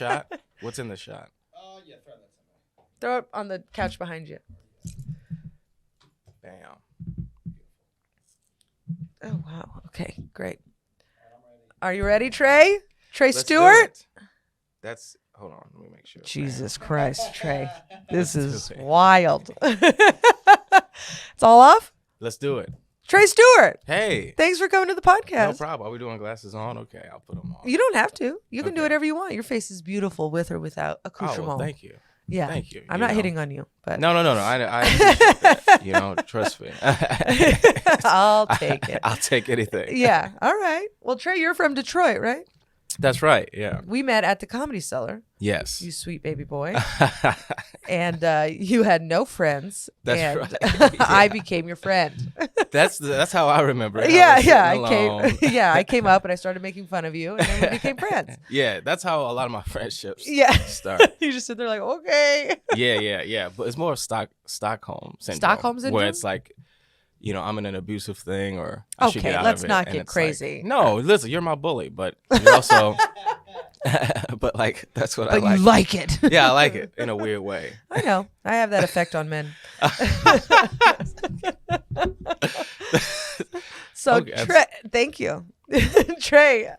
Shot? What's in the shot? Yeah, throw that somewhere. Throw it on the couch behind you. Bam. Oh, wow. Okay, great. I'm ready. Are you ready, Trey? Trey Let's do Stewart? it. That's hold on. Let me make sure. Jesus Christ, Trey. This Let's is do it. wild. It's all off? Let's do it. Trey Stewart, Hey. thanks for coming to the No podcast. problem. Are we doing glasses on? Okay, I'll put them on. You don't have to. You can do Okay. whatever you want. Your face is beautiful with or without Oh, accoutrement. well, thank you. Yeah. Thank you. I'm You not know. hitting on you, but No. I appreciate that. You know, trust me. I'll take it. I'll take anything. Yeah. All right. Well, Trey, you're from Detroit, right? That's right. Yeah. We met at the Comedy Cellar, Yes. you sweet baby boy. And you had no friends. That's and right. I Yeah. became your friend. That's how I remember it. Yeah, was yeah. sitting I came. alone. Yeah, I came up and I started making fun of you, and then we became friends. Yeah, that's how a lot of my friendships Yeah. start. You just sit there like, okay. Yeah. But it's more of Stockholm syndrome. Stockholm syndrome? Where it's like, you know, I'm in an abusive thing or I should Okay, get out let's of it, not and get it's like, crazy. no, listen, you're my bully, but you also, but like, that's what I But like. you like it. Yeah, I like it in a weird way. I know. I have that effect on men. So Okay, Trey, thank you, Trey.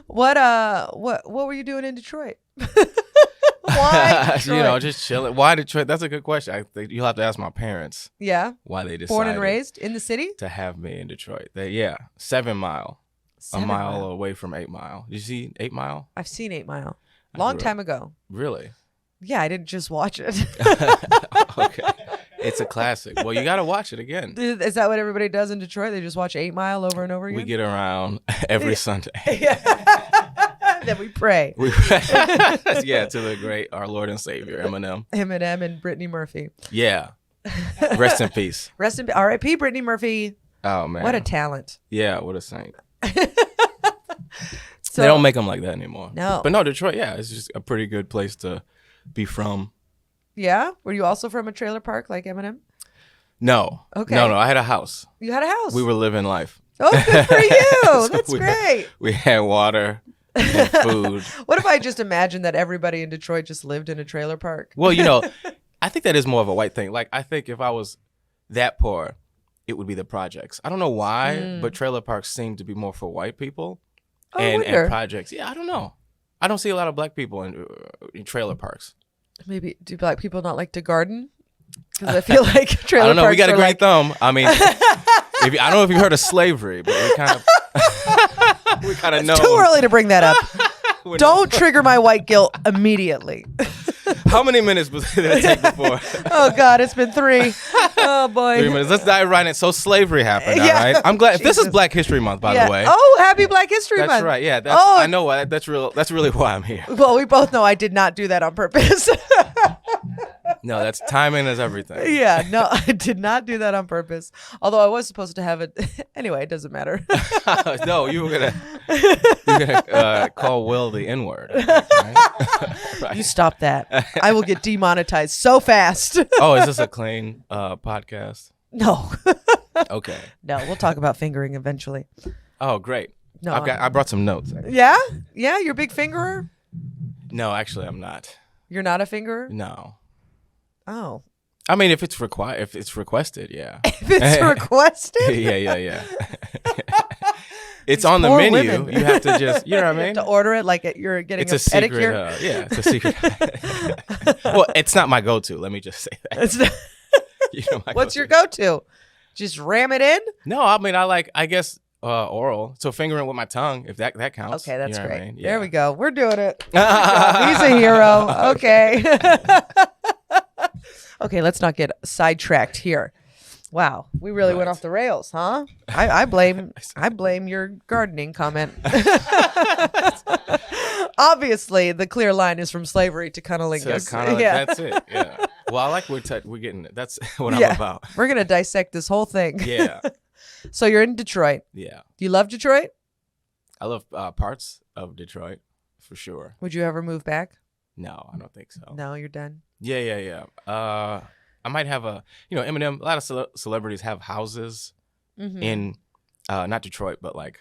What were you doing in Detroit? Why Detroit? You know, just chilling. Why Detroit? That's a good question. I think you'll have to ask my parents Yeah, why they decided born and raised in the city. to have me in Detroit. 7 Mile, 7 a mile Mile. away from 8 Mile. Did you see 8 Mile? I've seen 8 Mile, I long grew up- time ago. Really? Yeah, I didn't just watch it. Okay. It's a classic. Well, you got to watch it again. Is that what everybody does in Detroit? They just watch 8 Mile over and over again. We get around every Sunday. Then we pray. Yeah, to the great our Lord and Savior, Eminem. Eminem and Brittany Murphy. Yeah. Rest in peace. Rest in R.I.P. Brittany Murphy. Oh, man. What a talent. Yeah, what a saint. So, They don't make them like that anymore. No. But no, Detroit, yeah, it's just a pretty good place to be from. Yeah. Were you also from a trailer park like Eminem? No. Okay. No, I had a house. You had a house. We were living life. Oh, good for you. So That's we- great. We had water and food. What if I just imagined that everybody in Detroit just lived in a trailer park? Well, you know, I think that is more of a white thing. Like, I think if I was that poor, it would be the projects. I don't know why, but trailer parks seem to be more for white people. Oh, I and wonder. projects. Yeah, I don't know. I don't see a lot of black people in trailer parks. Maybe do black people not like to garden? Because I feel like trailer I don't know. parks We got a are great like, thumb. I mean, I don't know if you heard of slavery, but we kind of know. Too early to bring that up. We're Don't trigger my white guilt immediately. How many minutes did it take before? Oh God, it's been 3. Oh boy. 3 minutes. Let's dive right in. So slavery happened. Yeah. All right. I'm glad. This is Jesus. Black History Month, by the way. Oh, happy Black History That's Month. right. Yeah. That's, Oh. I know why. That's real. That's really why I'm here. Well, we both know I did not do that on purpose. No, that's timing is everything. Yeah, no, I did not do that on purpose. Although I was supposed to have it. Anyway, it doesn't matter. No, you were gonna call Will the N word. Right? You stop that. I will get demonetized so fast. Oh, is this a clean podcast? No. Okay. No, we'll talk about fingering eventually. Oh, great. No. I brought some notes. Yeah? Yeah, you're a big fingerer? No, actually, I'm not. You're not a fingerer? No. Oh. I mean, if it's requested, yeah. If it's requested? Yeah. It's These on the poor menu. women. You have to just, you know what I mean? To order it like you're getting It's a a secret. pedicure? Yeah, it's a secret. Well, it's not my go-to. Let me just say that. It's not- You know my What's your go-to. go-to? Just ram it in? No, I mean, I guess oral. So fingering with my tongue, if that counts. Okay, that's You know what I great. mean? There Yeah. we go. We're doing it. He's a hero. Okay. Okay, let's not get sidetracked here. Wow, we really went Right. off the rails, huh? I blame your gardening comment. Obviously, the clear line is from slavery to cunnilingus. So kinda, Yeah, That's it. Yeah. Well, I like we're getting it. That's what Yeah. I'm about. we're gonna dissect this whole thing. Yeah. So you're in Detroit. Yeah. Do you love Detroit? I love parts of Detroit for sure. Would you ever move back? No, I don't think so. No, you're done. Yeah. I might have Eminem. A lot of celebrities have houses Mhm. in, not Detroit, but like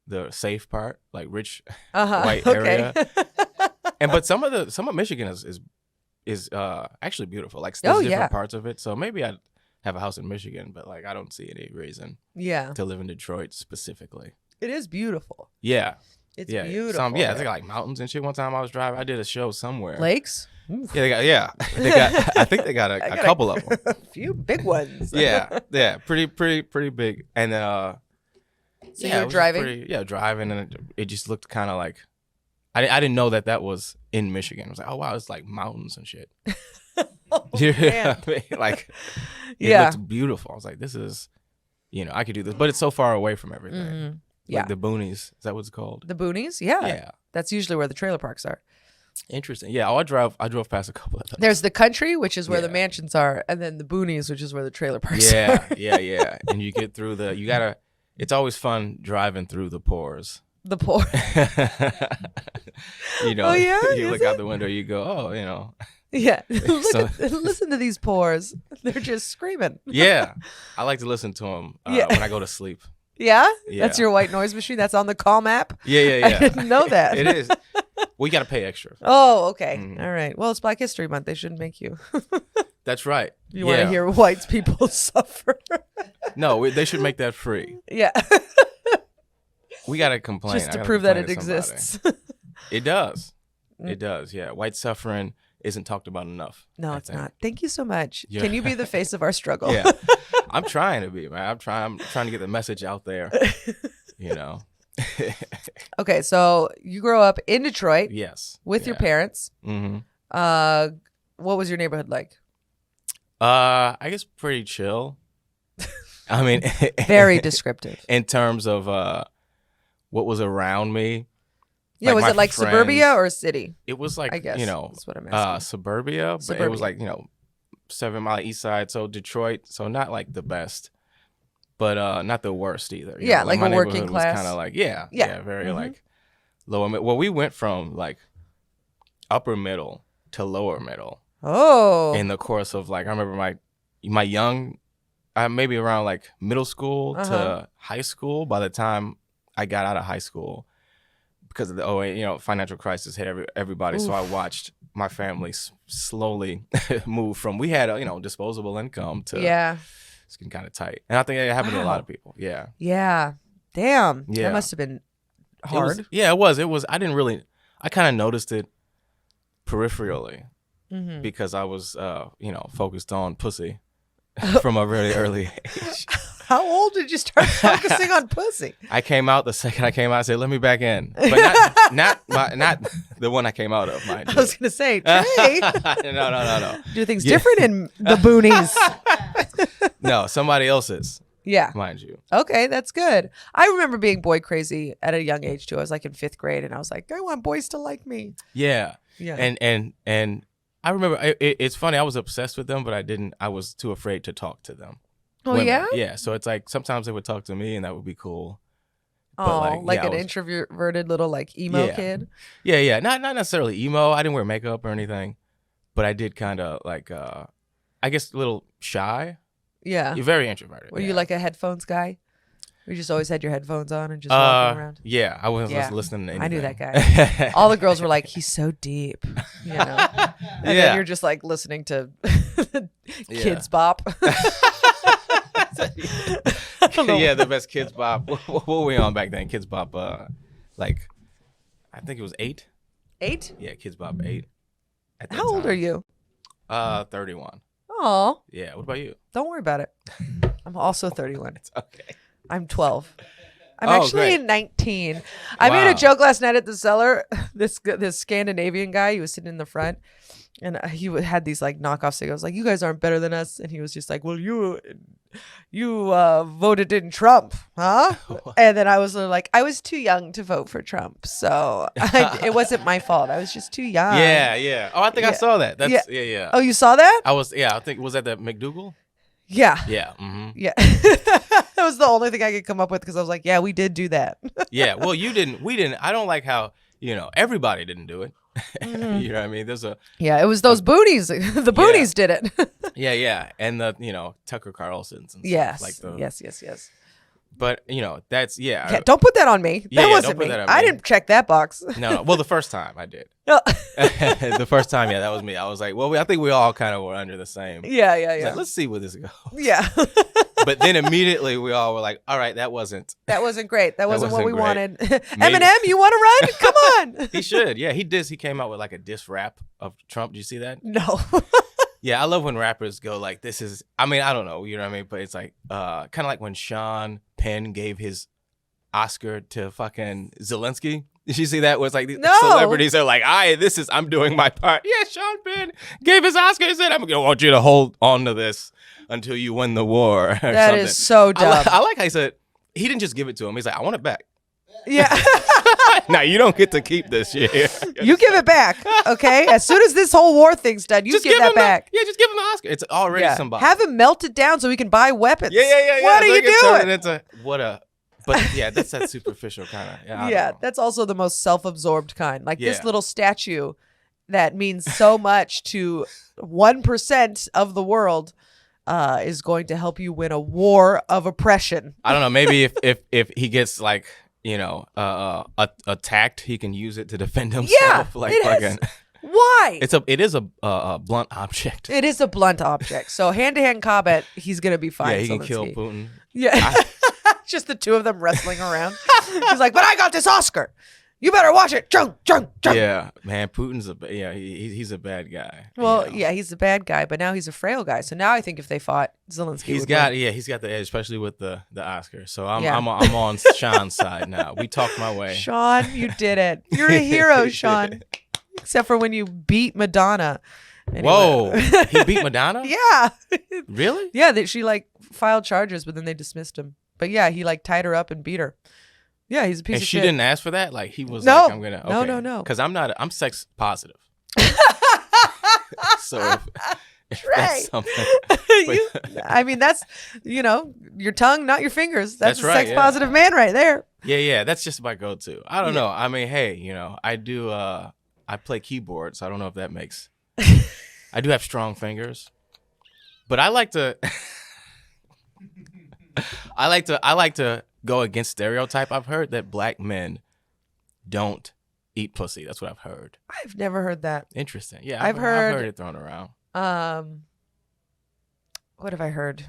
the safe part, like rich Uh-huh. white Okay. area. But some of Michigan is actually beautiful. Like there's different parts of it. So maybe I'd have a house in Michigan, but like I don't see any reason Yeah. to live in Detroit specifically. It is beautiful. Yeah. It's Yeah. beautiful. It's like mountains and shit. One time I was driving, I did a show somewhere. Lakes? Yeah, they got I think they got a couple of them. A few big ones. Yeah. Pretty big. And then So yeah, you it were was driving? driving, and it just looked kind of like I didn't know that was in Michigan. I was like, oh wow, it's like mountains and shit. Oh, You know man. what I mean? Like, it Yeah. looked beautiful. I was like, this is, I could do this, but it's so far away from everything. Mhm. Yeah. Like the boonies, is that what it's called? The boonies? Yeah. Yeah. That's usually where the trailer parks are. Interesting. Yeah. I drove past a couple of those. There's the country, which is where the Yeah. mansions are, and then the boonies, which is where the trailer parks Yeah, are. yeah. And you get through it's always fun driving through the pores. The poor. Oh, yeah? You Is look out the window, you go, oh, Yeah. So- Listen to these pores. They're just screaming. yeah. I like to listen to them Yeah. when I go to sleep. Yeah? Yeah. That's your white noise machine? That's on the Calm app? Yeah. I didn't know that. It is. We got to pay extra. Oh, okay. Mhm. All right. Well, it's Black History Month. They shouldn't make you. That's right. You want to hear white people suffer. No, they should make that free. Yeah. We got to complain. Just I to gotta prove that complain it to somebody. exists. It does. Mm. It does. Yeah. White suffering isn't talked about enough. No, I it's think. not. Thank you so much. Yeah. Can you be the face of our struggle? Yeah. I'm trying to be, man. I'm trying to get the message out there. Okay, so you grow up in Detroit Yes. with your Yeah. parents. Mm-hmm. What was your neighborhood like? I guess pretty chill. I mean, Very descriptive. in terms of what was around me. Yeah, Like was my it like suburbia friends- or a city? It was like, I guess that's what I'm asking. suburbia, but it Suburbia. was like, 7 Mile East Side. So Detroit, so not like the best, but not the worst either. Yeah, like my a working neighborhood was class. kind of like, Yeah. very Mhm. like lower mid. Well, we went from like upper middle to lower middle Oh. in the course of like, I remember my young, maybe around like middle school Uh-huh. to high school. By the time I got out of high school, because of the 08, financial crisis hit everybody. So I watched my family slowly move from, we had disposable income to Yeah. it's getting kind of tight. And I think it happened to a lot Wow. of people. Yeah. Yeah. Damn. Yeah. That must have been hard. It was. I didn't really, I kind of noticed it peripherally Mhm. because I was, focused on pussy from a really early age. How old did you start focusing on pussy? I came out the second I came out. I said, "Let me back in," but not the one I came out of. Mind I you. was gonna say, Trey, No. do things Yeah. different in the boonies. No, somebody else's, Yeah. mind you. Okay, that's good. I remember being boy crazy at a young age too. I was like in 5th grade, and I was like, I want boys to like me. Yeah, Yeah. and I remember it's funny. I was obsessed with them, but I was too afraid to talk to them. Oh Women. yeah. Yeah. So it's like sometimes they would talk to me, and that would be cool. Oh, But, like yeah, an I was- introverted little like emo Yeah. kid. Yeah. Not necessarily emo. I didn't wear makeup or anything, but I did kind of like I guess a little shy. Yeah. You're very introverted. Were yeah. you like a headphones guy? You just always had your headphones on and just walking around. Yeah, I was Yeah. listening to anything. I knew that guy. All the girls were like, he's so deep, And Yeah. then you're just like listening to Kids Bop. I don't know. Yeah, the best Kids Bop. What were we on back then? Kids Bop, like, I think it was 8. 8? Yeah, Kids Bop 8. at that How old time. are you? 31. Oh, Yeah, what about you? don't worry about it. I'm also 31. It's okay. I'm 12. I'm Oh, actually great. 19. I made Wow. a joke last night at the Cellar. This Scandinavian guy, he was sitting in the front, and he had these like knockoff cigarettes. I was like, "You guys aren't better than us," and he was just like, "Well, you voted in Trump, huh?" And then I was like, "I was too young to vote for Trump, so it wasn't my fault. I was just too young." Yeah. Oh, I think I Yeah. saw that. That's Yeah. yeah. Oh, you saw that? I think was that the McDougal? Yeah. Yeah. Mm-hmm. Yeah. That was the only thing I could come up with because I was like, yeah, we did do that. Yeah. Well, we didn't. I don't like how everybody didn't do it. Mhm. You know what I mean? There's a Yeah, it was those booties. The booties did it. yeah, and the Tucker Carlsons and Yes. stuff like the Yes. But that's Yeah, don't put that on me. Yeah, That yeah, wasn't don't put me. that on I me. didn't check that box. No. Well, the first time I did. No. The first time, yeah, that was me. I was like, well, I think we all kind of were under the same. Yeah. It's like, let's see where this goes. Yeah. But then immediately we all were like, all right, that wasn't. That wasn't great. That wasn't what we wasn't wanted. Maybe- Eminem, you want to run? Come on. He should. Yeah, he did. He came out with like a diss rap of Trump. Did you see that? No. Yeah, I love when rappers go like, this is, I mean, I don't know, you know what I mean? But it's like, kind of like when Sean Penn gave his Oscar to fucking Zelensky. Did you see that? Where it's like these No. celebrities are like, I'm doing my part. Yeah, Sean Penn gave his Oscar and said, I'm going to want you to hold on to this until you win the war. Or That something. is so dumb. I like how he said, he didn't just give it to him. He's like, I want it back. Yeah. Now, you don't get to keep this shit. You give it back, okay? As soon as this whole war thing's done, you Just give that him back. just give him the Oscar. It's already Yeah. somebody. Have him melt it down so we can buy weapons. Yeah. What are So you it can turn doing? it into But yeah, that's that superficial kind of. Yeah, I Yeah, don't know. that's also the most self-absorbed kind. Like this Yeah. little statue that means so much to 1% of the world is going to help you win a war of oppression. I don't know. Maybe if he gets like attacked, he can use it to defend himself. Yeah, like it has- fucking. Why? It is a blunt object. It is a blunt object. So hand-to-hand combat, he's going to be fine. Yeah, he can kill Zelensky. Putin. Yeah. Just the two of them wrestling around. He's like, but I got this Oscar. You better watch it. Junk. Yeah, man, Putin's he's a bad guy. Well, you know? yeah, he's a bad guy, but now he's a frail guy. So now I think if they fought, Zelensky He's would got win. he's got the edge, especially with the Oscar. So I'm Yeah. I'm on Sean's side now. We talked my way. Sean, you did it. You're a hero, Sean. Except for when you beat Madonna. Anyway. Whoa, he beat Madonna? Yeah. Really? Yeah, that she like filed charges, but then they dismissed him. But yeah, he like tied her up and beat her. Yeah, he's a piece And of she shit. didn't ask for that. Like he was No. like, I'm gonna. Okay. No. Because I'm sex positive. So if Right. that's something. I mean, that's, your tongue, not your fingers. That's That's a right, sex positive man right there. Yeah, that's just my go-to. I don't know. I mean, hey, I do. I play keyboard, so I don't know if that makes. I do have strong fingers, but I like to. I like to go against stereotype. I've heard that black men don't eat pussy. That's what I've heard. I've never heard that. Interesting. Yeah, I've I've heard- heard it thrown around. What have I heard?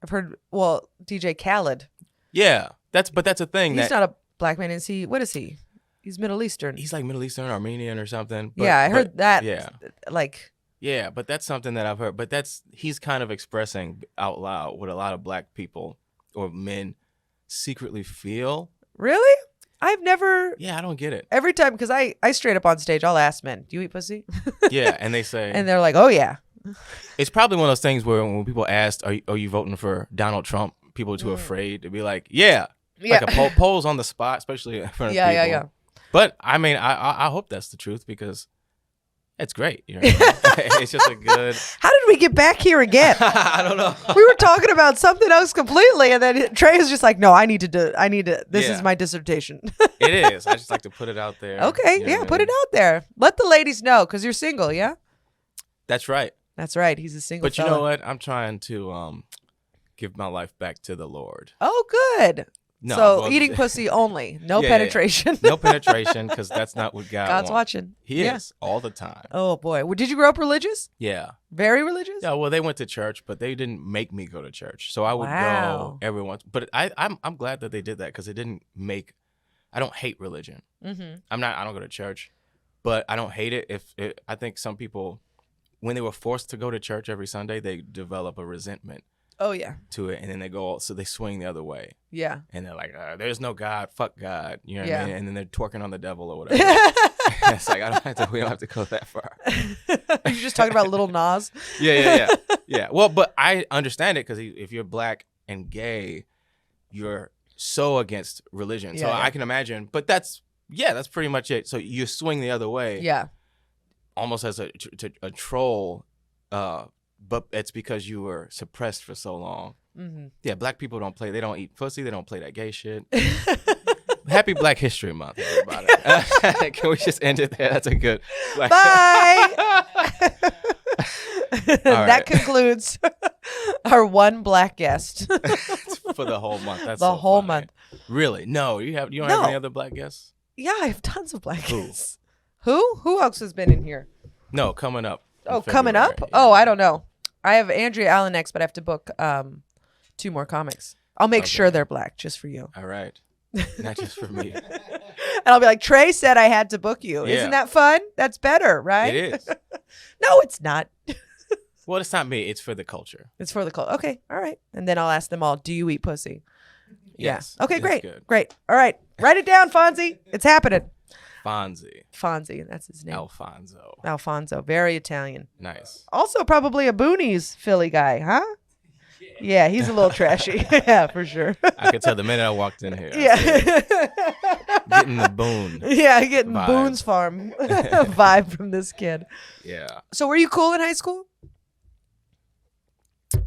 I've heard, well, DJ Khaled. Yeah, that's a thing. He's that not a black man, is he? What is he? He's Middle Eastern. he's like Middle Eastern, Armenian, or something. But, Yeah, I heard that. Yeah. Like, Yeah, but that's something that I've heard. But he's kind of expressing out loud what a lot of black people or men secretly feel. really? I've never, Yeah, I don't get it. every time, because I straight up on stage, I'll ask men, do you eat pussy? Yeah, and they say And they're like, oh, yeah. it's probably one of those things where when people asked, "Are you voting for Donald Trump?" People are too afraid to be like, "Yeah." Yeah. Like a polls on the spot, especially in front of people. Yeah. But I mean, I hope that's the truth because it's great. You know what I mean? It's just a good. How did we get back here again? I don't know. We were talking about something else completely, and then Trey is just like, "No, I need to. This is Yeah. my dissertation." It is. I just like to put it out there. Okay, you know yeah, what I put it mean? out there. Let the ladies know, because you're single, yeah. That's right. That's right. He's a single. But you fella. know what? I'm trying to give my life back to the Lord. Oh, good. No, so well, eating pussy only, no Yeah. penetration. No penetration, because that's not what God God's wants. watching. He Yeah. is all the time. Oh boy, well, did you grow up religious? Yeah. Very religious? Yeah. Well, they went to church, but they didn't make me go to church. So I would Wow. go every once. But I'm glad that they did that because it didn't make. I don't hate religion. Mm-hmm. I don't go to church, but I don't hate it. I think some people, when they were forced to go to church every Sunday, they develop a resentment Oh yeah, to it, and then so they swing the other way, yeah. and they're like, "There's no God, fuck God," you know what Yeah. I mean? And then they're twerking on the devil or whatever. It's like we don't have to go that far. You're just talking about Little Nas. Yeah. Well, but I understand it because if you're black and gay, you're so against religion. So Yeah, yeah. I can imagine. But that's pretty much it. So you swing the other way, Yeah. almost as a troll. But it's because you were suppressed for so long. Mm-hmm. Yeah, black people don't play. They don't eat pussy. They don't play that gay shit. Happy Black History Month, everybody. Can we just end it there? That's a good. Bye. All That right. concludes our one black guest. for the whole month. That's The so whole funny. month. Really? No, you don't No. have any other black guests? Yeah, I have tons of black Who? guests. Who else has been in here? No, coming up. in Oh, coming up? February. Oh, Yeah. I don't know. I have Andrea Allen next, but I have to book 2 more comics. I'll make sure Okay. they're black just for you. All right. Not just for me. And I'll be like, Trey said I had to book you. Yeah. Isn't that fun? That's better, right? It is. No, it's not. Well, it's not me. It's for the culture. It's for the cult. Okay, all right. And then I'll ask them all, do you eat pussy? Yes. Yeah. Okay, That's great. good. Great. All right. Write it down, Fonzie. It's happening. Fonzie. Fonzie, that's his name. Alfonso. Alfonso. Very Italian. Nice. Also probably a Boonies Philly guy, huh? Yeah, he's a little trashy. Yeah, for sure. I could tell the minute I walked in here. I Yeah. said, getting the boon. Yeah, getting Vibe. Boone's Farm vibe from this kid. Yeah. So were you cool in high school?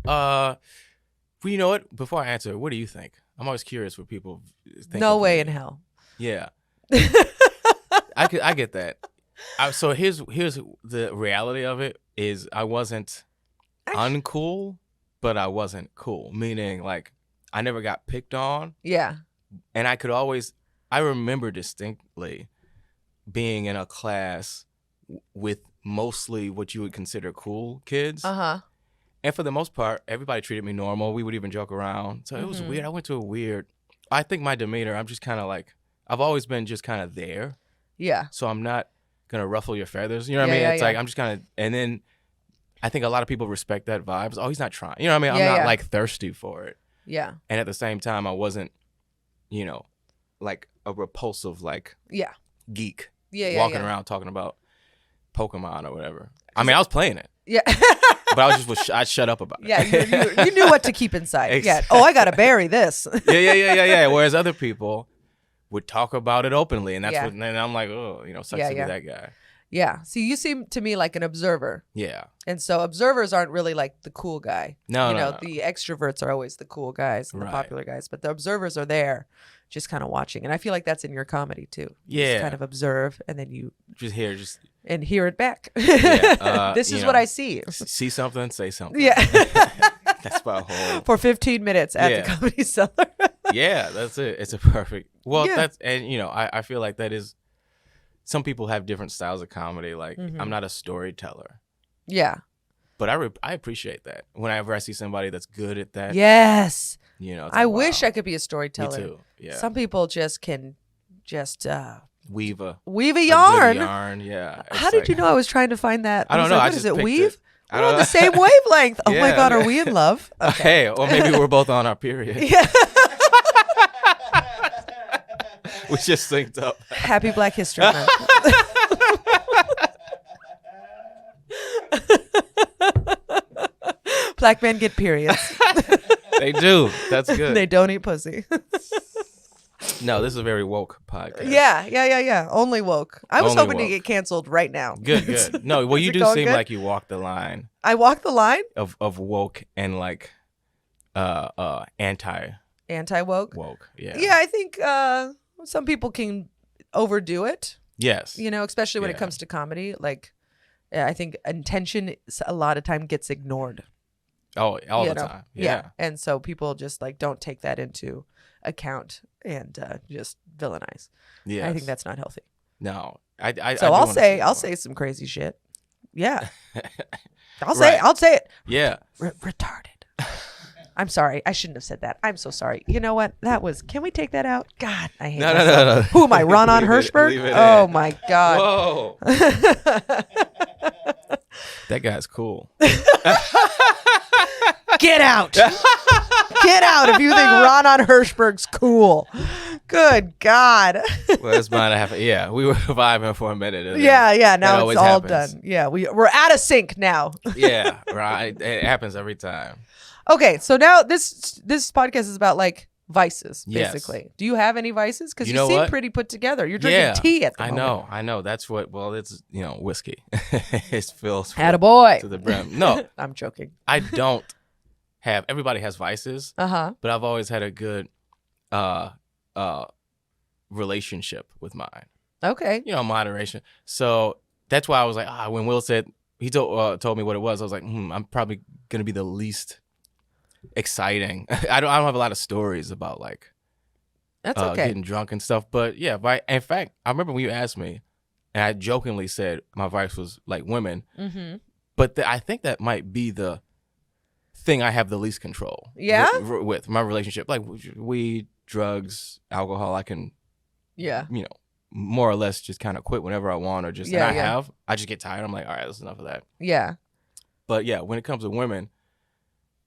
Well, you know what? Before I answer, what do you think? I'm always curious what people think. No of way me. in hell. Yeah. I get that. So here's the reality of it is I wasn't uncool, but I wasn't cool. Meaning like I never got picked on, Yeah. and I remember distinctly being in a class with mostly what you would consider cool kids. Uh-huh. And for the most part, everybody treated me normal. We would even joke around. So it was weird. I went to I think my demeanor, I'm just kind of like, I've always been just kind of there. Yeah. So I'm not going to ruffle your feathers. You know what I Yeah, mean? yeah, It's yeah. like, I'm just kind of, and then I think a lot of people respect that vibe. Oh, he's not trying. You know what I mean? Yeah, I'm not yeah. like thirsty for it. Yeah. And at the same time, I wasn't, like a repulsive, like Yeah. geek Yeah. walking yeah. around talking about Pokemon or whatever. I mean, I was playing it, Yeah. but I was just, I'd shut up about it. Yeah, you knew what to keep inside. Yeah. Exactly. Oh, I got to bury this. Yeah. Whereas other people would talk about it openly, and that's Yeah. what. And I'm like, oh, sucks Yeah, to yeah. be that guy. Yeah. See, you seem to me like an observer. Yeah. And so observers aren't really like the cool guy. No, you know, no. the extroverts are always the cool guys and the Right. popular guys, but the observers are there just kind of watching. And I feel like that's in your comedy too. You Yeah. just kind of observe and then you Just hear, and hear it back. Yeah, This you is know. what I see. see something, say something. Yeah. That's my whole. For 15 minutes at the Yeah. Comedy Cellar. Yeah, that's it. It's a perfect. Well, Yeah. that's and I feel like that is. Some people have different styles of comedy. Like Mhm. I'm not a storyteller, Yeah. but I appreciate that. Whenever I see somebody that's good at that, Yes. it's I like, wish wow. I could be a Me storyteller. too. Yeah. Some people just can Weave a weave a good yarn. yarn. Yeah. How It's did like- you know I was trying to find that? I don't was know. like, I what just is it? picked Weave? I We're don't on know. the same wavelength. Oh my Yeah, God, are okay. we in love? Okay. Hey, or maybe we're both on our period. Yeah. We just synced up. Happy Black History Month. Black men get periods. They do. That's good. They don't eat pussy. No, this is a very woke podcast. Yeah. Only woke. I was Only hoping to woke. get canceled right now. Good. No, well, Is you it do going seem good? like you walk the line I walked the line. of woke and like anti Anti-woke. woke. Yeah. Yeah, I think some people can overdo it, Yes. especially when it Yeah. comes to comedy. Like, yeah, I think intention a lot of time gets ignored. Oh, all you the know? time. Yeah. And so people just like don't take that into account and just villainize. Yes. I think that's not healthy. No. I So do I'll wanna say see I'll more. say some crazy shit. Yeah. I'll Right. say it. Yeah. Retarded. I'm sorry. I shouldn't have said that. I'm so sorry. You know what? Can we take that out? God, I hate No. myself. Who am I? Ron on Leave it- Hirschberg? leave it Oh in. my God. Whoa. That guy's cool. Get out. Get out if you think Ron on Hirschberg's cool. Good God. Well, it's bound to happen. Yeah, we were vibing for a minute. and then- Yeah. Now it's always all happens. done. Yeah, we're out of sync now. Yeah, right. It happens every time. Okay, so now this podcast is about like vices, Yes. basically. Do you have any vices? Because You you, know seem what? pretty put together. You're drinking Yeah, tea at the moment. I know. That's what. Well, it's whiskey. It fills Attaboy. to the brim. No, I'm joking. I don't have. Everybody has vices, Uh-huh. but I've always had a good relationship with mine. Okay. Moderation. So that's why I was like, when Will said he told me what it was, I was like, I'm probably gonna be the least exciting. I don't have a lot of stories about like That's okay. getting drunk and stuff. But yeah, in fact, I remember when you asked me, and I jokingly said my vice was like women. Mm-hmm. But I think that might be the thing I have the least control. Yeah? With my relationship, like weed, drugs, alcohol, I can, Yeah. more or less just kind of quit whenever I want, or just Yeah, and yeah. I just get tired. I'm like, all right, that's enough of that. Yeah. But yeah, when it comes to women,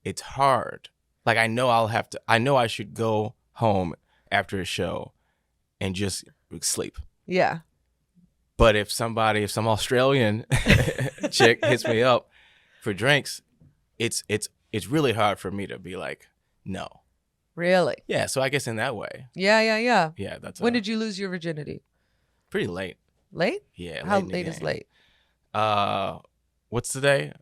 it's hard. Like I know I should go home after a show and just sleep. Yeah. But if some Australian chick hits me up for drinks, it's really hard for me to be like, no. Really? Yeah, so I guess in that way, Yeah. yeah, that's When did you lose your virginity? pretty late. Late? Yeah, How in the late is game. late? What's the day?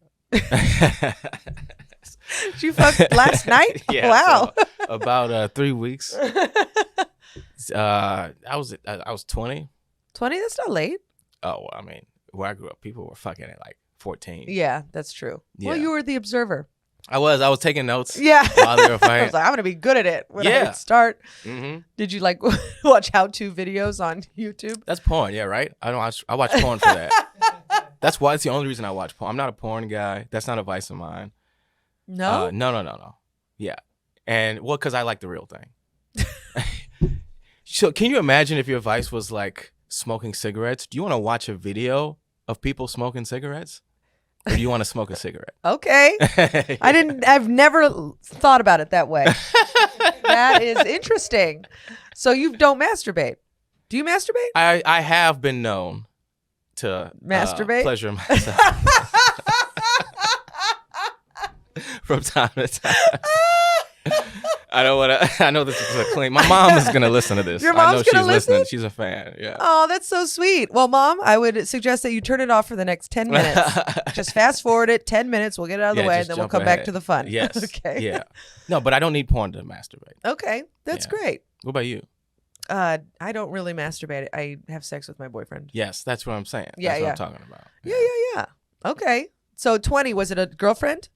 You fucked last night? Yeah, Wow. so about 3 weeks. I was 20. 20? That's not late. Oh, I mean, where I grew up, people were fucking at like 14. Yeah, that's true. Well, Yeah. you were the observer. I was taking notes. Yeah. While they were I fighting. was like, I'm going to be good at it when I Yeah. would start. Mm-hmm. Did you like watch how-to videos on YouTube? That's porn, yeah, right? I watch porn for that. That's why it's the only reason I watch porn. I'm not a porn guy. That's not a vice of mine. No? No. Yeah. And well, because I like the real thing. So can you imagine if your vice was like smoking cigarettes? Do you want to watch a video of people smoking cigarettes? Or do you want to smoke a cigarette? Okay. I've never thought about it that way. That is interesting. So you don't masturbate. Do you masturbate? I have been known to Masturbate? pleasure myself from time to time. I don't want to. I know this is a claim. My mom is gonna listen to this. Your I know mom's she's gonna listen? listening. She's a fan. Yeah. Oh, that's so sweet. Well, Mom, I would suggest that you turn it off for the next 10 minutes. Just fast forward it 10 minutes. We'll get it out of the Yeah, way, and just then we'll jump come back ahead. to the fun. Yes. Okay. Yeah. No, but I don't need porn to masturbate. Okay. That's Yeah. great. What about you? I don't really masturbate. I have sex with my boyfriend. Yes, that's what I'm saying. Yeah, That's yeah. what I'm talking about. Yeah. Okay. So 20, was it a girlfriend?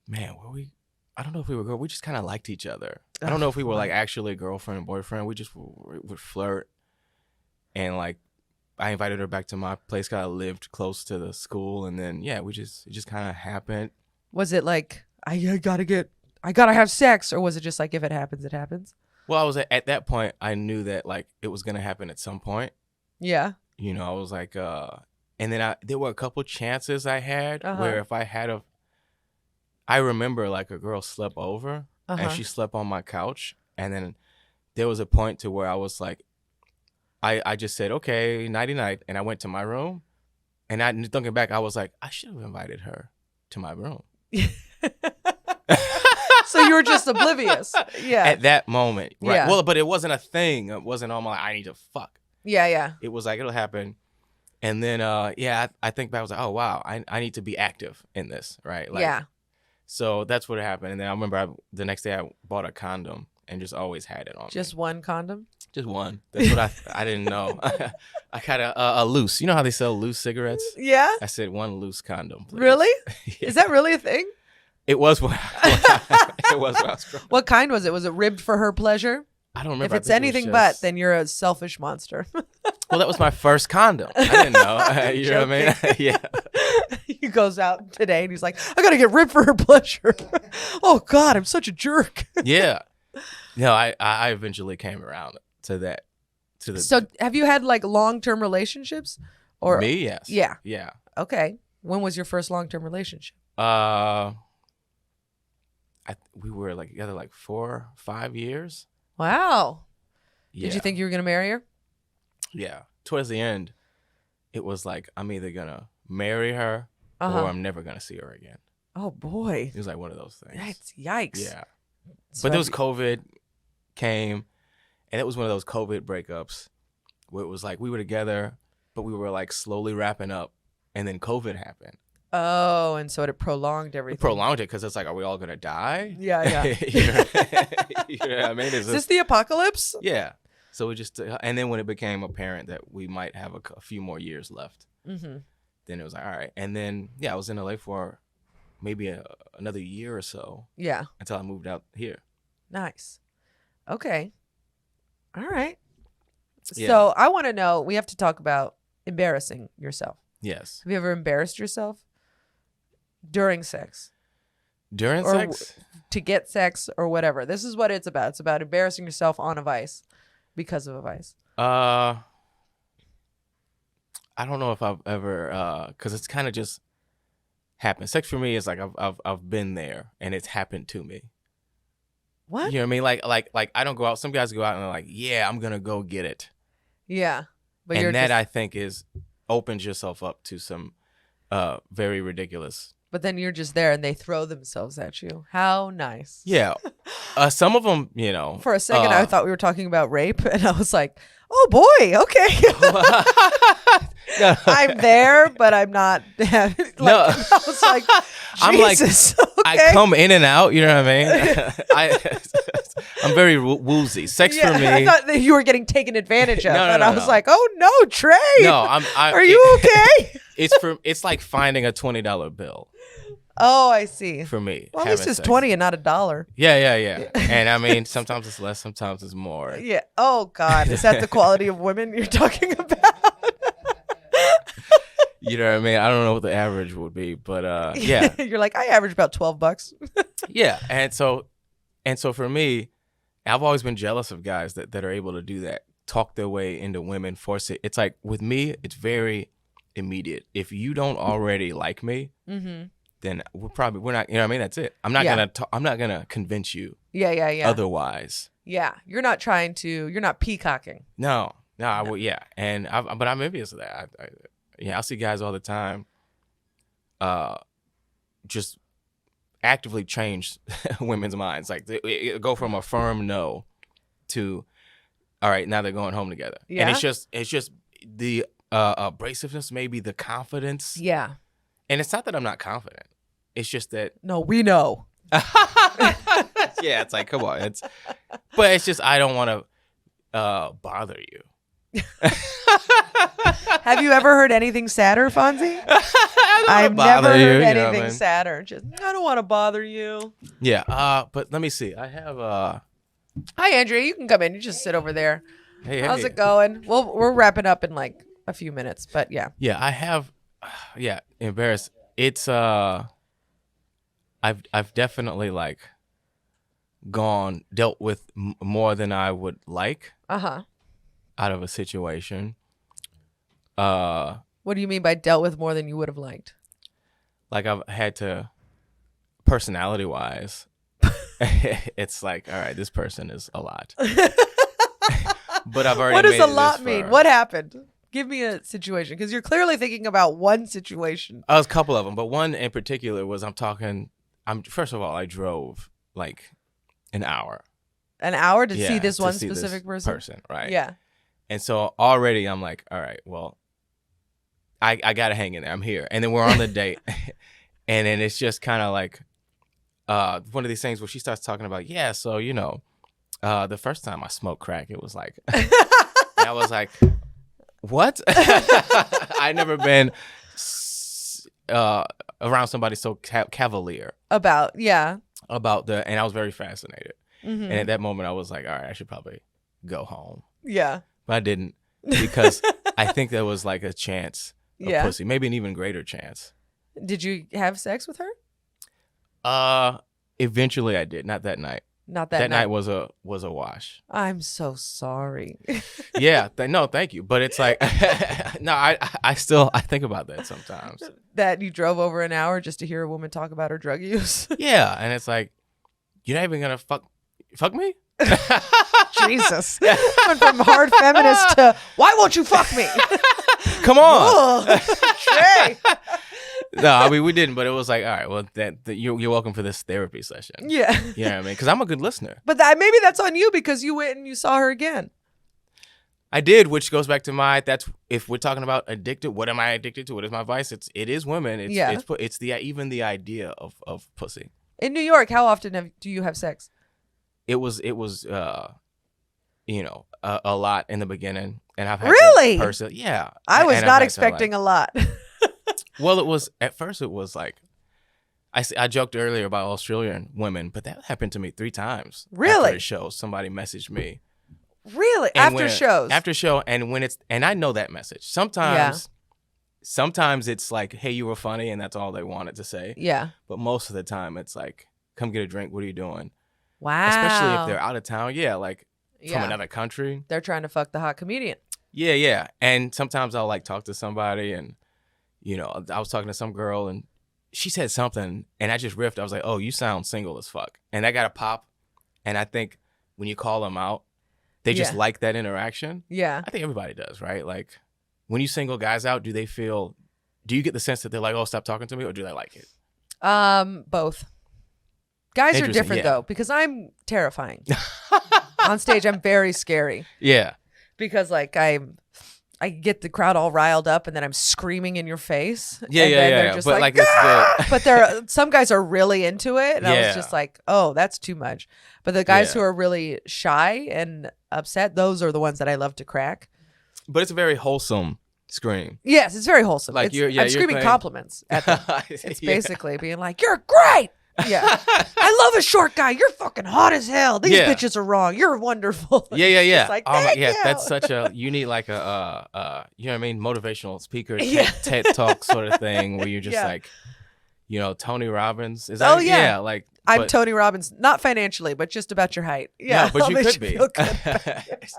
Man, were we? I don't know if we were girl. We just kind of liked each other. I don't know if we were like actually a girlfriend and boyfriend. We just would flirt, and like I invited her back to my place. Cause I lived close to the school, and then yeah, it just kind of happened. Was it like, I gotta have sex, or was it just like, if it happens, it happens? Well, I was at that point. I knew that like it was gonna happen at some point. Yeah. I was like, and then there were a couple chances I had where if I had I remember like a girl slept over and she slept on my couch, and then there was a point to where I was like, I just said, okay, nighty night, and I went to my room, and thinking back, I was like, I should have invited her to my room. So you were just oblivious. Yeah. At that moment, right? Yeah. Well, but it wasn't a thing. It wasn't all my I need to fuck. Yeah. It was like it'll happen, and then I think back, I was like, oh wow, I need to be active in this, right? Like, yeah. So that's what happened, and then I remember the next day I bought a condom and just always had it on Just me. one condom? Just one. That's what I didn't know. I had a loose. You know how they sell loose cigarettes? Yeah. I said one loose condom. Please. Really? Yeah. Is that really a thing? It was when it was when I was drunk. What kind was it? Was it ribbed for her pleasure? I don't remember. If it's I think it was anything but, just- then you're a selfish monster. Well, that was my first condom. I didn't know. You know what I mean? Yeah. He goes out today and he's like, I gotta get ribbed for her pleasure. Oh God, I'm such a jerk. Yeah. No, I eventually came around to that. So have you had like long-term relationships? Or me? Yes. Yeah. Yeah. Okay. When was your first long-term relationship? We were like together like 4 or 5 years. Wow. Yeah. Did you think you were gonna marry her? Yeah. Towards the end, it was like I'm either gonna marry her or I'm never gonna see her again. Oh boy. It was like one of those things. That's yikes. Yeah. So But there was have COVID came, and it was one of those COVID breakups where it was like we were together, but we were like slowly wrapping up, and then COVID happened. Oh, and so it prolonged It everything. prolonged it because it's like, are we all gonna die? Yeah. You know what I mean? Is this the apocalypse? Yeah. So we just, and then when it became apparent that we might have a few more years left, Mm-hmm. then it was like, all right. And then I was in LA for maybe another year or so Yeah. until I moved out here. Nice. Okay. All right. Yeah. So I want to know, we have to talk about embarrassing yourself. Yes. Have you ever embarrassed yourself during sex? During Or sex? to get sex or whatever? This is what it's about. It's about embarrassing yourself on a vice because of a vice. I don't know if I've ever, because it's kind of just happened. Sex for me is like I've been there and it's happened to me. What? You know what I mean? Like I don't go out. Some guys go out and they're like, yeah, I'm gonna go get it. Yeah. But And you're that just, I think opens yourself up to some very ridiculous. but then you're just there and they throw themselves at you. How nice. Yeah. Some of them, For a second, I thought we were talking about rape, and I was like, "Oh boy, okay." I'm there, but I'm not. Like, No. I was like, I'm like, Jesus, I okay. come in and out. You know what I mean? I'm very woozy. Sex for me. I thought that you were getting taken advantage of, No, and I was no. like, "Oh no, Trey! No, Are you okay?" It's like finding a $20 bill Oh, I see. for me. Well, at least having it's sex. 20 and not $1. Yeah. And I mean, sometimes it's less, sometimes it's more. Yeah. Oh God, is that the quality of women you're talking about? You know what I mean? I don't know what the average would be, but yeah. You're like, I average about $12. Yeah. And so for me, I've always been jealous of guys that are able to do that, talk their way into women, force it. It's like with me, it's very immediate. If you don't already like me, then we're not, you know what I mean? That's it. I'm not gonna convince you Yeah. otherwise. Yeah. You're not peacocking. No, I would, yeah. And but I'm envious of that. I see guys all the time just actively change women's minds. Like they go from a firm no to, all right, now they're going home together. Yeah. And it's just the abrasiveness, maybe the confidence. Yeah. And it's not that I'm not confident. It's just that No, we know. yeah, it's like, come on. But it's just I don't want to bother you. Have you ever heard anything sadder, Fonzie? I've never bother you, heard you know what I anything mean? sadder. Just, I don't want to bother you. Yeah, but let me see. I have Hi, Andrea. You can come in. You just sit over there. hey, How's it going? Well, we're wrapping up in like a few minutes, but yeah. Yeah, I have embarrassed. It's I've definitely like dealt with more than I would like Uh-huh. out of a situation. What do you mean by dealt with more than you would have liked? Like I've had to, personality wise, it's like, all right, this person is a lot. But I've already What does made a it lot this mean? far. What happened? Give me a situation, because you're clearly thinking about one situation. I was a couple of them, but one in particular was first of all, I drove like an hour. An hour to Yeah, see this to see see this specific person? right? Yeah. And so already I'm like, all right, well, I got to hang in there. I'm here. And then we're on the date. And then it's just kind of like one of these things where she starts talking about, yeah, so, the first time I smoked crack, it was like, and I was like, what? I'd never been around somebody so cavalier About, yeah. about and I was very fascinated. Mhm. And at that moment, I was like, all right, I should probably go home. Yeah. But I didn't, because I think there was like a chance of Yeah. pussy, maybe an even greater chance. Did you have sex with her? Eventually I did, not that night. Not That that night was a wash. I'm so sorry. Yeah, no, thank you. But it's like, no, I think about that sometimes. That you drove over an hour just to hear a woman talk about her drug use. Yeah, and it's like, you're not even gonna fuck me? Jesus. Went from hard feminist to, why won't you fuck me? Come on. Ugh. Trey. No, I mean we didn't, but it was like, all right, well, you're welcome for this therapy session. Yeah. You know what I mean? Because I'm a good listener. But maybe that's on you, because you went and you saw her again. I did, which goes back to that's if we're talking about addicted. What am I addicted to? What is my vice? It is women. It's even the idea of pussy. In New York, how often do you have sex? It was a lot in the beginning, and I've had Really? yeah. I was and I've not had to, expecting a lot. Well, it was at first. It was like I joked earlier about Australian women, but that happened to me 3 times. Really? After a show, somebody messaged me. Really? And After when- shows? After show, and I know that message. Sometimes it's like, hey, you were funny, and that's all they wanted to say. Yeah. But most of the time, it's like, come get a drink. What are you doing? Wow. Especially if they're out of town. Yeah, like from Yeah. another country. They're trying to fuck the hot comedian. Yeah, yeah. And sometimes I'll like talk to somebody, and I was talking to some girl, and she said something, and I just riffed. I was like, oh, you sound single as fuck. And I got a pop. And I think when you call them out, they just Yeah. like that interaction. Yeah. I think everybody does, right? Like when you single guys out, do you get the sense that they're like, oh, stop talking to me, or do they like it? Both. Guys are Interesting, different yeah. though, because I'm terrifying. On stage, I'm very scary Yeah. because like I get the crowd all riled up and then I'm screaming in your face. Yeah, and yeah, then yeah. they're just But like, it's "Ah!" But some guys are really into it, and I was Yeah. just like, oh, that's too much. But the guys Yeah. who are really shy and upset, those are the ones that I love to crack. But it's a very wholesome scream. Yes, it's very wholesome. Like, It's- you're I'm screaming saying- compliments at them. It's Yeah. basically being like, you're great. Yeah. I love a short guy. You're fucking hot as hell. These Yeah. bitches are wrong. You're wonderful. Yeah, yeah, yeah. It's like, Oh my, thank yeah, you. that's such a you need like a you know what I mean, motivational speaker Yeah. TED talk sort of thing where you're just Yeah. like, Tony Robbins. Is that Oh, yeah. like I'm but- Tony Robbins, not financially, but just about your height. Yeah. No, but I'll you make could be. feel good about your height.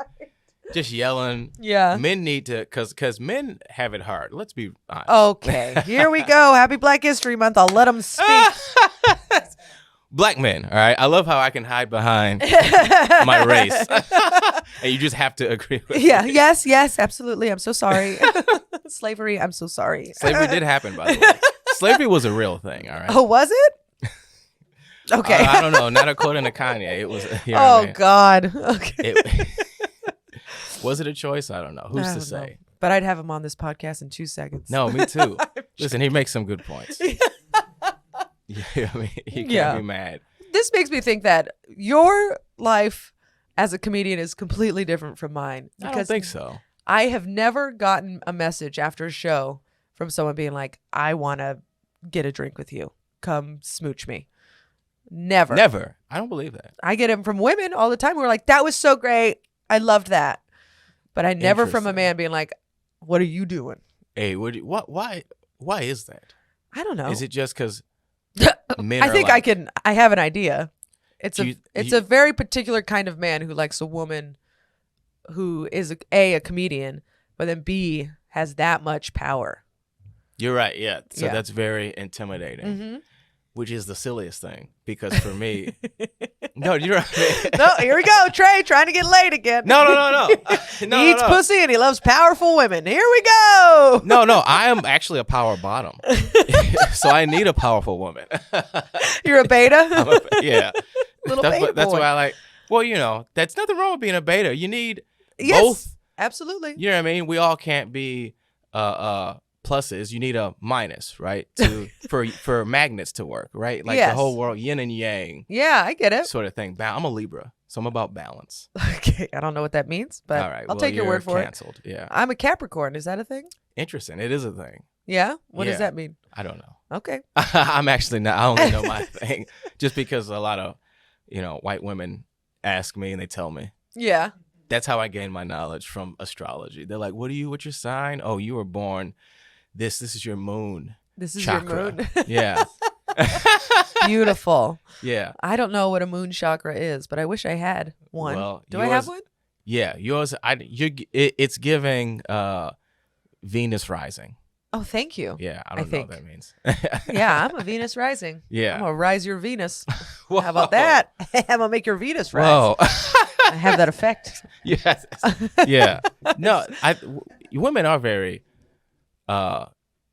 Just yelling. Yeah. Men need to cause men have it hard. Let's be honest. Okay. Here we go. Happy Black History Month. I'll let them speak. Black men, all right? I love how I can hide behind my race. And you just have to agree with Yeah. me. Yes. Absolutely. I'm so sorry. Slavery. I'm so sorry. Slavery did happen, by the way. Slavery was a real thing, all right? Oh, was it? Okay. I don't know. Not according to Kanye. It was. You know what Oh I mean? God. Okay. Was it a choice? I don't know. Who's I to don't know. say? But I'd have him on this podcast in 2 seconds. No, me too. Listen, he makes some good points. Yeah, I mean, he can't Yeah. be mad. This makes me think that your life as a comedian is completely different from mine. I don't think so. I have never gotten a message after a show from someone being like, I want to get a drink with you. Come smooch me. Never. Never. I don't believe that. I get them from women all the time who are like, that was so great. I loved that. But I never from a Interesting. man being like, what are you doing? Hey, why is that? I don't know. Is it just because men I are think like, I have an idea. It's Do it's you- a very particular kind of man who likes a woman who is a comedian, but then B has that much power. You're right, yeah. So Yeah. that's very intimidating, Mm-hmm. which is the silliest thing because for me, no, you're right. No, here we go. Trey trying to get laid again. No. He eats pussy and he loves powerful women. Here we go. No, I am actually a power bottom. So I need a powerful woman. You're a beta. Yeah. Little beta That's boy. why I like, well, that's nothing wrong with being a beta. You need Yes, both. absolutely. You know what I mean? We all can't be pluses. You need a minus, right? For magnets to work, right? Like Yes. the whole world, yin and yang Yeah, I get it. sort of thing. I'm a Libra, so I'm about balance. Okay, I don't know what that means, but All right, I'll well, take your you're word for canceled. Yeah, it. I'm a Capricorn. Is that a thing? interesting. It is a thing. Yeah. What does Yeah. that mean? I don't know. Okay. I'm actually not. I only know my thing just because a lot of, white women ask me and they tell me. Yeah. That's how I gain my knowledge from astrology. They're like, what's your sign? Oh, you were born. This is your moon. This is chakra. your moon. Yeah. Beautiful. Yeah. I don't know what a moon chakra is, but I wish I had one. Well, Do I have yours- one? Yeah. Yours, it's giving Venus rising. Oh, thank you. Yeah. I I don't know think. what that means. Yeah, I'm a Venus rising. I'm Yeah. gonna rise your Venus. Whoa. How about that? I'm gonna make your Venus rise. Whoa. I have that effect. Yes. Yeah. No, women are very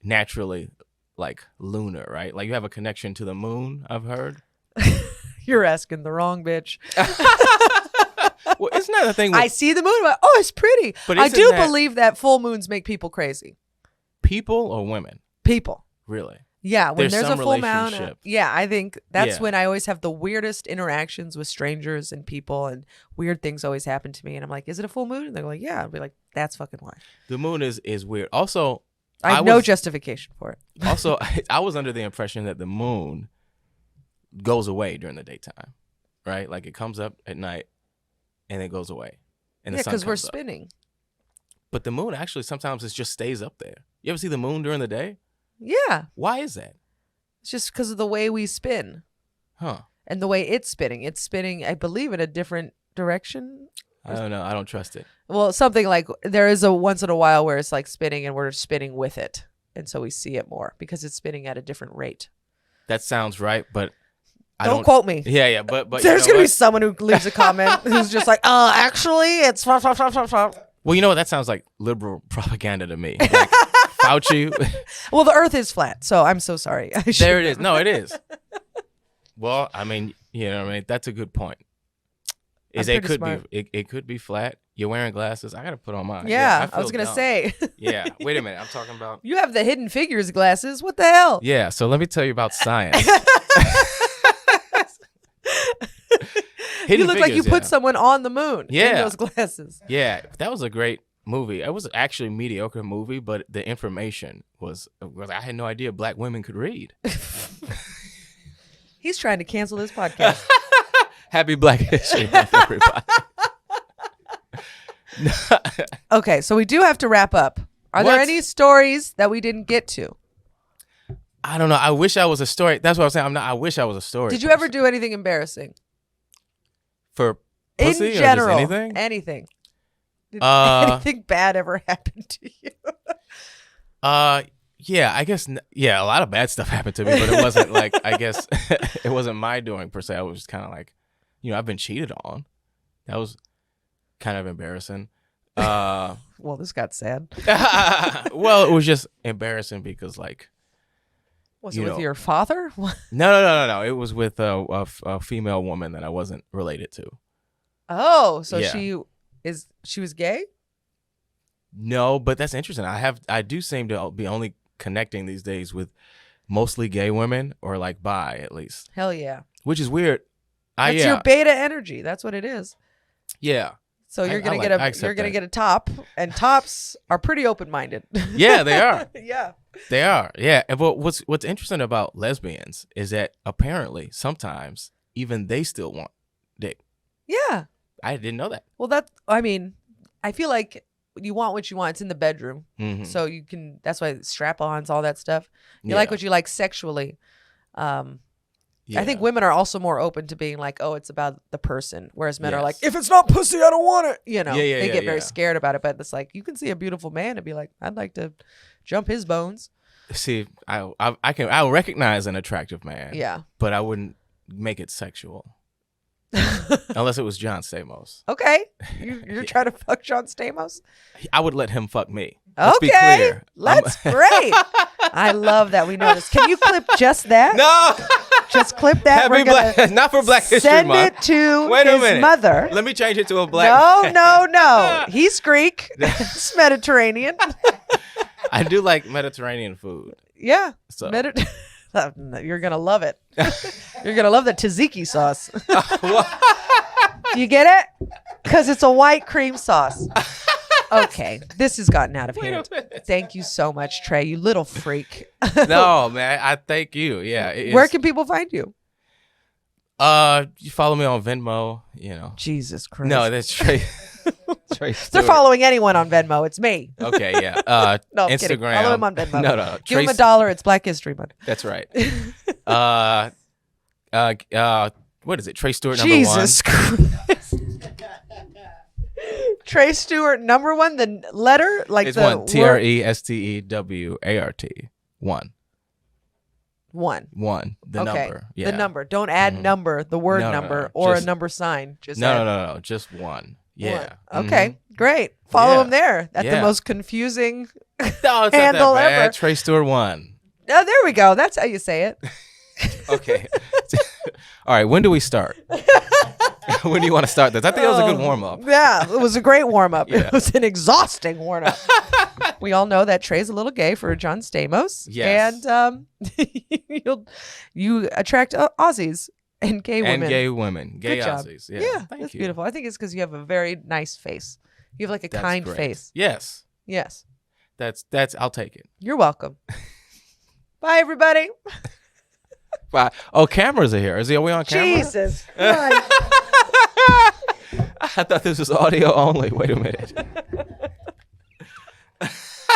naturally like lunar, right? Like you have a connection to the moon, I've heard. You're asking the wrong bitch. Well, isn't that the thing with I see the moon. I'm like, oh, it's pretty. But I isn't do that- believe that full moons make people crazy. people or women? People. Really? Yeah, when There's there's a some full moon. relationship. Yeah, I think that's Yeah. when I always have the weirdest interactions with strangers and people, and weird things always happen to me. And I'm like, is it a full moon? And they're like, yeah. I'll be like, that's fucking why. The moon is weird. Also, I have no justification for it. Also, I was under the impression that the moon goes away during the daytime, right? Like it comes up at night and it goes away. And Yeah, the sun because we're comes up. spinning. But the moon actually sometimes it just stays up there. You ever see the moon during the day? Yeah. Why is that? It's just because of the way we spin Huh. and the way it's spinning. It's spinning, I believe, in a different direction. I don't know. I don't trust it. Well, something like there is a once in a while where it's like spinning and we're spinning with it. And so we see it more because it's spinning at a different rate. That sounds right, but I Don't don't quote me. Yeah, but There's you know going to be what? someone who leaves a comment who's just like, actually, it's... Well, you know what? That sounds like liberal propaganda to me. Like Fauci. Well, the earth is flat, so I'm so sorry. There it is. No, it is. Well, I mean, you know what I mean? That's a good point. I'm It pretty could smart. be it could be flat. You're wearing glasses. I got to put on mine. Yeah, I feel was going to dumb. say. Yeah. Wait a minute. I'm talking about You have the Hidden Figures glasses. What the hell? Yeah, so let me tell you about science. You Hidden look like you Figures, put yeah. someone on the moon in Yeah. those glasses. Yeah, that was a great movie. It was actually a mediocre movie, but the information was I had no idea black women could read. He's trying to cancel this podcast. Happy Black History Month, everybody. Okay, so we do have to wrap up. Are there What? any stories that we didn't get to? I don't know. I wish I was a story. That's what I'm saying. I wish I was a story. Did you ever do anything embarrassing? for pussy In or just general, anything? anything. Did Uh, anything bad ever happen to you? Yeah, I guess. Yeah, a lot of bad stuff happened to me, but it wasn't like I guess it wasn't my doing per se. I was just kind of like, I've been cheated on. That was kind of embarrassing. Well, this got sad. Well, it was just embarrassing because like Was it You with know. your father? What? no. It was with a female woman that I wasn't related to. Oh, so Yeah. she was gay? No, but that's interesting. I do seem to be only connecting these days with mostly gay women or like bi at least, Hell yeah. which is weird. That's Yeah, your beta energy. That's what it is. yeah, So you're I gonna like- get I accept you're gonna that. get a top, and tops are pretty open minded. yeah. They are. Yeah. They are. Yeah. And but what's interesting about lesbians is that apparently sometimes even they still want dick. Yeah. I didn't know that. Well, I feel like you want what you want. It's in the bedroom. Mhm. So you can, that's why strap-ons, all that stuff. You Yeah. like what you like sexually. Yeah. I think women are also more open to being like, oh, it's about the person. Whereas men are like, Yes. if it's not pussy, I don't want it. Yeah, They get very yeah. scared about it. But it's like, you can see a beautiful man and be like, I'd like to jump his bones. See, I'll recognize an attractive man. Yeah. But I wouldn't make it sexual unless it was John Stamos. Okay. You're trying to fuck John Stamos? I would let him fuck me. Let's be Okay. clear. That's great. I love that we know this. Can you clip just that? No. Just clip that. Happy We're gonna Black, not for Black History send Month. it to Wait a his minute. mother. Let me change it to a black. No. He's Greek. It's Mediterranean. I do like Mediterranean food. Yeah. So You're going to love it. You're going to love the tzatziki sauce. Do you get it? Because it's a white cream sauce. Okay. This has gotten out of hand. Thank you so much, Trey, you little freak. No, man. I thank you. Yeah. Where can people find you? You follow me on Venmo, Jesus Christ. No, that's Trey. They're Stewart. following anyone on Venmo. It's me. Okay, yeah. No, I'm Instagram. kidding. Follow him on Venmo. No. Give him Trace- $1. It's Black History Month. That's right. What is it? Trey Stewart #1. Jesus Christ. Trey Stewart #1, the letter, like It's the one. word- TRESTEWART. One. The Okay. number. Yeah. The number. Don't add Mhm. number, the word No, no, number, no. or Just- a number sign. Just add No. Just one. Yeah. one. Okay. Great. Follow Yeah. him there. At the Yeah. most confusing. No, it's not Handle that bad. ever. Trey Stewart 1. Oh, there we go. That's how you say it. Okay. All right. When do we start? When do you want to start this? I think that was a good warm up. Yeah, it was a great warm up. Yeah. It was an exhausting warm up. We all know that Trey's a little gay for John Stamos. Yes. And you attract Aussies and gay women. And gay women. Gay Good job. Aussies. Yeah. Thank that's you. beautiful. I think it's because you have a very nice face. You have like a That's kind great. face. Yes. Yes. That's I'll take it. You're welcome. Bye, everybody. Bye. Oh, cameras are here. Are we on camera? Jesus Christ. I thought this was audio only. Wait a minute.